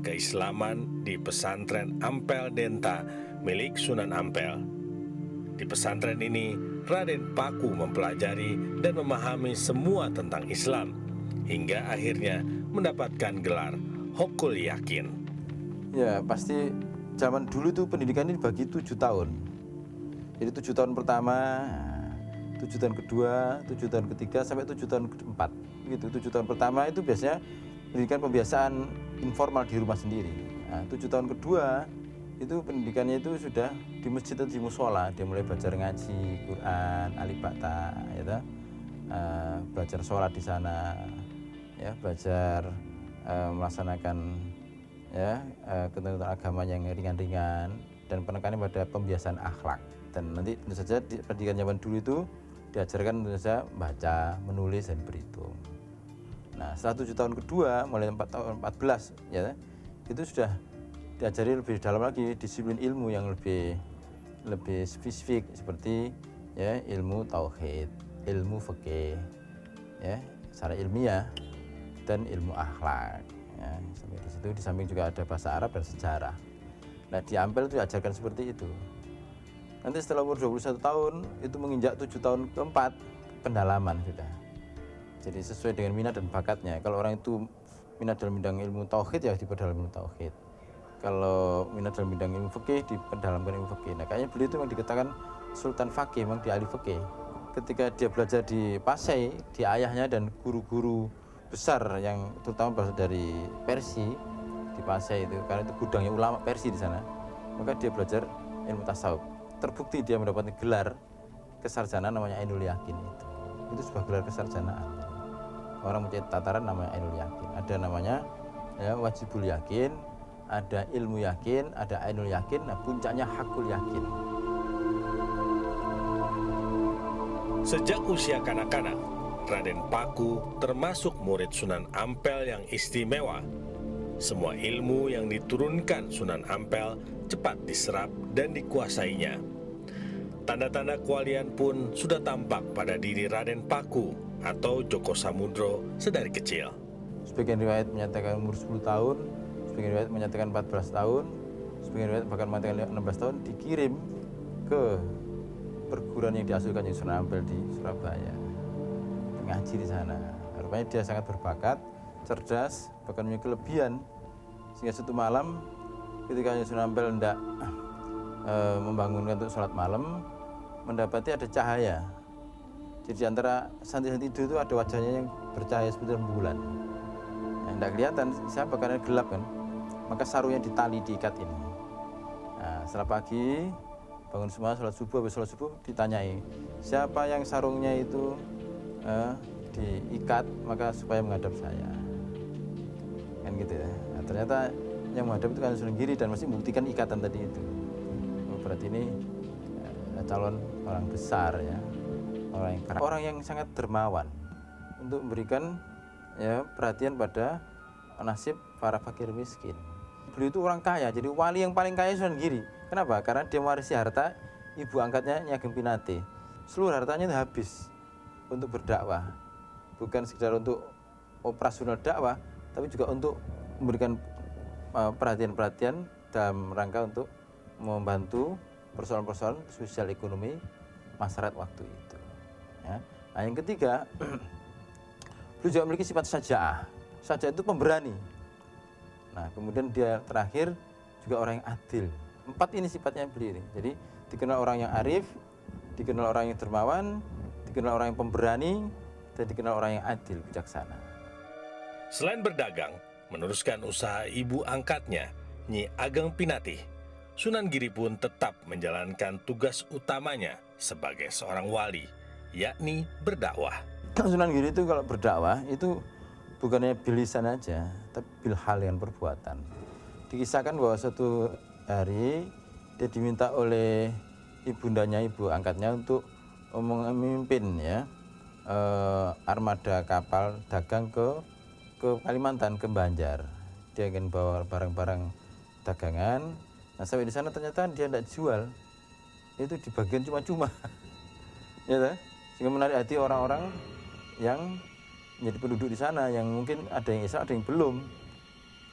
keislaman di pesantren Ampel Denta milik Sunan Ampel. Di pesantren ini, Raden Paku mempelajari dan memahami semua tentang Islam, hingga akhirnya mendapatkan gelar Hokul Yakin. Ya, pasti zaman dulu itu pendidikan ini dibagi 7 tahun. Jadi 7 tahun pertama, 7 tahun kedua, 7 tahun ketiga, sampai 7 tahun keempat. Begitu, 7 tahun pertama itu biasanya pendidikan pembiasaan informal di rumah sendiri. Nah, 7 tahun kedua itu pendidikannya itu sudah di masjid atau di musola. Dia mulai belajar ngaji, Quran, alif bata, ya, belajar sholat di sana, ya, belajar melaksanakan ya ketentuan agama yang ringan-ringan dan penekanan pada pembiasaan akhlak. Dan nanti tentu saja di pendidikan zaman dulu itu diajarkan tentu saja baca, menulis dan berhitung. Nah, setelah 7 tahun kedua mulai 4 tahun 14 ya itu sudah diajari lebih dalam lagi disiplin ilmu yang lebih spesifik seperti ya ilmu tauhid, ilmu fikih ya secara ilmiah dan ilmu akhlak. Ya, sampai di situ di samping juga ada bahasa Arab dan sejarah. Nah, di Ampel itu diajarkan seperti itu. Nanti setelah umur 21 tahun itu menginjak 7 tahun keempat pendalaman sudah. Jadi sesuai dengan minat dan bakatnya. Kalau orang itu minat dalam bidang ilmu tauhid ya diperdalam ilmu tauhid. Kalau minat dalam bidang ilmu fikih diperdalamkan ilmu fikih. Nah, kayaknya beliau itu memang dikatakan Sultan Fakih, memang di ahli fikih. Ketika dia belajar di Pasai, di ayahnya dan guru-guru besar yang terutama berasal dari Persia di Pasai itu, karena itu gudangnya ulama Persia di sana, maka dia belajar ilmu tasawuf. Terbukti dia mendapatkan gelar kesarjanaan namanya Ainul Yakin. Itu sebuah gelar kesarjanaan. Orang mencari tataran namanya Ainul Yakin. Ada namanya ya, Wajibul Yakin, ada Ilmu Yakin, ada Ainul Yakin. Nah, puncaknya Hakul Yakin. Sejak usia kanak-kanak, Raden Paku termasuk murid Sunan Ampel yang istimewa. Semua ilmu yang diturunkan Sunan Ampel cepat diserap dan dikuasainya. Tanda-tanda keahlian pun sudah tampak pada diri Raden Paku atau Joko Samudro sedari kecil. Sebagian riwayat menyatakan umur 10 tahun, sebagian riwayat menyatakan 14 tahun, sebagian riwayat bahkan menyatakan 16 tahun dikirim ke perguruan yang diasuhkan di Sunan Ampel di Surabaya. Ngaji di sana. Rupanya dia sangat berbakat, cerdas, bahkan punya kelebihan. Sehingga satu malam ketika Sunan Ampel hendak membangunkan untuk sholat malam, mendapati ada cahaya. Jadi di antara santri-santri itu ada wajahnya yang bercahaya seperti rembulan. Nah, tidak kelihatan siapa karena gelap kan. Maka sarungnya ditali, diikat ini. Nah, setelah pagi bangun semua sholat subuh, habis sholat subuh ditanyai siapa yang sarungnya itu diikat maka supaya menghadap saya, kan gitu ya. Nah, ternyata yang menghadap itu kan Sunan Giri dan masih membuktikan ikatan tadi itu. Berarti ini calon orang besar ya, orang yang sangat dermawan untuk memberikan ya perhatian pada nasib para fakir miskin. Beliau itu orang kaya, jadi wali yang paling kaya Sunan Giri. Kenapa? Karena dia mewarisi harta ibu angkatnya Nyi Ageng Pinate. Seluruh hartanya itu habis untuk berdakwah, bukan sekedar untuk operasional dakwah, tapi juga untuk memberikan perhatian-perhatian dalam rangka untuk membantu persoalan-persoalan sosial ekonomi masyarakat waktu itu. Ya. Nah, yang ketiga, beliau juga memiliki sifat saja'ah. Saja'ah itu pemberani. Nah, kemudian dia terakhir juga orang yang adil. 4 ini sifatnya beliau ini. Jadi dikenal orang yang arif, dikenal orang yang dermawan, dikenal orang yang pemberani, dan dikenal orang yang adil, bijaksana. Selain berdagang, meneruskan usaha ibu angkatnya, Nyi Ageng Pinatih, Sunan Giri pun tetap menjalankan tugas utamanya sebagai seorang wali, yakni berdakwah. Sunan Giri itu kalau berdakwah itu bukannya bilisan aja, tapi bilhal dengan perbuatan. Dikisahkan bahwa suatu hari dia diminta oleh ibundanya, ibu angkatnya untuk memimpin ya armada kapal dagang ke Kalimantan, ke Banjar. Dia ingin bawa barang-barang dagangan. Nah, sampai di sana ternyata dia tidak jual, itu dibagian cuma-cuma, ya, sehingga menarik hati orang-orang yang menjadi penduduk di sana, yang mungkin ada yang Islam, ada yang belum.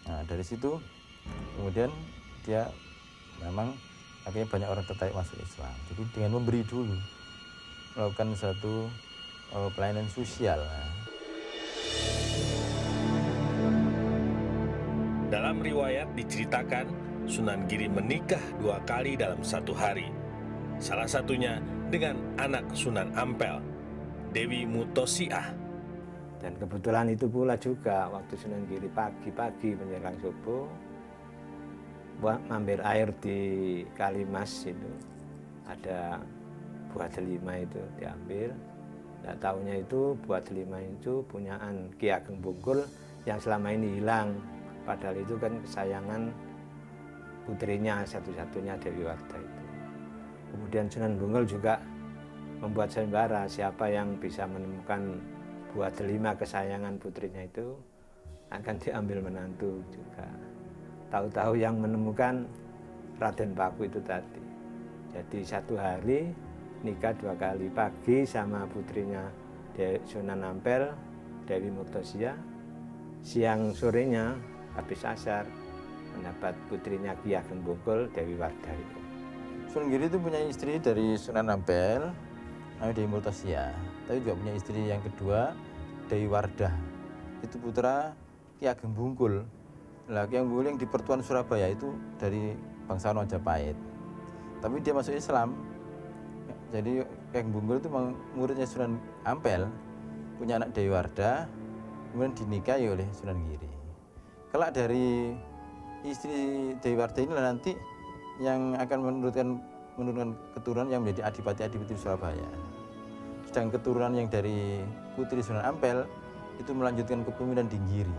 Nah, dari situ Kemudian dia memang akhirnya banyak orang tertarik masuk Islam. Jadi dengan memberi dulu, melakukan satu pelayanan sosial. Dalam riwayat diceritakan, Sunan Giri menikah 2 kali dalam 1 hari. Salah satunya dengan anak Sunan Ampel, Dewi Mutosiah. Dan kebetulan itu pula juga waktu Sunan Giri pagi-pagi menjelang subuh, mampir air di Kalimas itu, ada buah delima itu diambil. Nggak tahunya itu buah delima itu punyaan Ki Ageng Bungkul yang selama ini hilang. Padahal itu kan kesayangan putrinya satu-satunya Dewi Wardah itu. Kemudian Sunan Bungkul juga membuat sayembara, siapa yang bisa menemukan buah delima kesayangan putrinya itu akan diambil menantu juga. Tahu-tahu yang menemukan Raden Paku itu tadi. Jadi 1 hari nikah 2 kali, pagi sama putrinya Sunan Ampel, Dewi Mutosiah, siang sorenya habis asar mendapat putrinya Ki Ageng Bungkul, Dewi Wardah itu. Sunan Giri itu punya istri dari Sunan Ampel, namanya Dewi Mutosiah. Tapi juga punya istri yang kedua, Dewi Wardah. Itu putra Ki Ageng Bungkul. Lah Ki Ageng Bungkul yang di Pertuan Surabaya itu dari bangsawan Majapahit. Tapi dia masuk Islam. Jadi Ki Ageng Bungkul itu muridnya Sunan Ampel, punya anak Dewi Wardah, kemudian dinikahi oleh Sunan Giri. Kelak dari istri Dewi Wardah inilah nanti yang akan menurunkan keturunan yang menjadi adipati-adipati Surabaya. Sedang keturunan yang dari putri Sunan Ampel itu melanjutkan kepemimpinan di Giri.